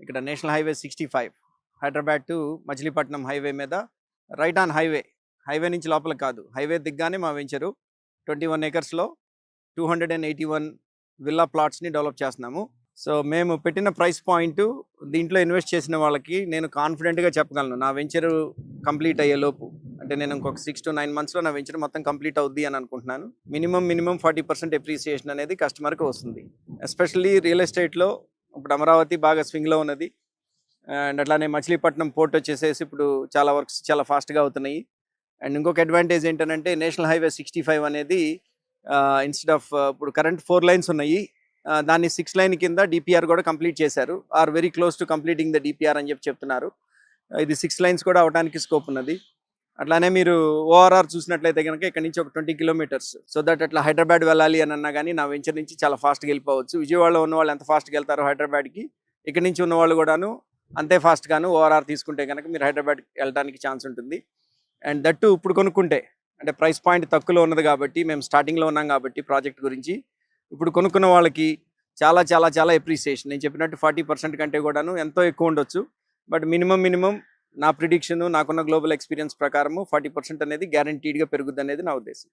ఇక్కడ national highway 65 Hyderabad to Machilipatnam highway మీద right on highway నుంచి లోపల కాదు, హైవే దిగ్గానే మా వెంచరు 21 ఏకర్స్లో 281 విల్లా ప్లాట్స్ని డెవలప్ చేస్తున్నాము. సో మేము పెట్టిన ప్రైస్ పాయింట్ దీంట్లో ఇన్వెస్ట్ చేసిన వాళ్ళకి నేను కాన్ఫిడెంట్గా చెప్పగలను, నా వెంచరు కంప్లీట్ అయ్యే లోపు, అంటే నేను ఇంకొక 6 to 9 monthsలో నా వెంచర్ మొత్తం కంప్లీట్ అవుద్ది అని అనుకుంటున్నాను. మినిమం 40% ఎప్రిసియేషన్ అనేది కస్టమర్కి వస్తుంది. ఎస్పెషల్లీ రియల్ ఎస్టేట్లో ఇప్పుడు అమరావతి బాగా స్వింగ్లో ఉన్నది, అండ్ అట్లానే మచిలీపట్నం పోర్ట్ వచ్చేసేసి ఇప్పుడు చాలా వర్క్స్ చాలా ఫాస్ట్గా అవుతున్నాయి. అండ్ ఇంకొక అడ్వాంటేజ్ ఏంటంటే నేషనల్ హైవే 65 అనేది ఇన్స్టెడ్ ఆఫ్ ఇప్పుడు కరెంట్ 4 lanes ఉన్నాయి, దాన్ని 6 lane కింద డిపిఆర్ కూడా కంప్లీట్ చేశారు. Are very close to completing the DPR అని చెప్తున్నారు. ఇది 6 lanes కూడా అవడానికి స్కోప్ ఉన్నది. అట్లానే మీరు ఓఆర్ఆర్ చూసినట్లయితే కనుక ఇక్కడ నుంచి ఒక 20 kilometers, సో దట్ అట్లా హైదరాబాద్ వెళ్ళాలి అని అన్నా కానీ నా వెంచర్ నుంచి చాలా ఫాస్ట్గా వెళ్ళిపోవచ్చు. విజయవాడలో ఉన్న వాళ్ళు ఎంత ఫాస్ట్గా వెళ్తారో హైదరాబాద్కి, ఇక్కడ నుంచి ఉన్న వాళ్ళు కూడాను అంతే ఫాస్ట్గాను ఓఆర్ఆర్ తీసుకుంటే కనుక మీరు హైదరాబాద్కి వెళ్ళడానికి ఛాన్స్ ఉంటుంది. అండ్ దట్టు ఇప్పుడు కొనుక్కుంటే అంటే ప్రైస్ పాయింట్ తక్కువలో ఉన్నది కాబట్టి, మేము స్టార్టింగ్లో ఉన్నాం కాబట్టి ప్రాజెక్ట్ గురించి, ఇప్పుడు కొనుక్కున్న వాళ్ళకి చాలా చాలా చాలా ఎప్రిసియేషన్, నేను చెప్పినట్టు 40% కంటే కూడాను ఎంతో ఎక్కువ ఉండొచ్చు. బట్ మినిమం నా ప్రిడిక్షన్, నాకున్న గ్లోబల్ ఎక్స్పీరియన్స్ ప్రకారము 40% అనేది గ్యారంటీడ్గా పెరుగుద్ది అనేది నా ఉద్దేశం.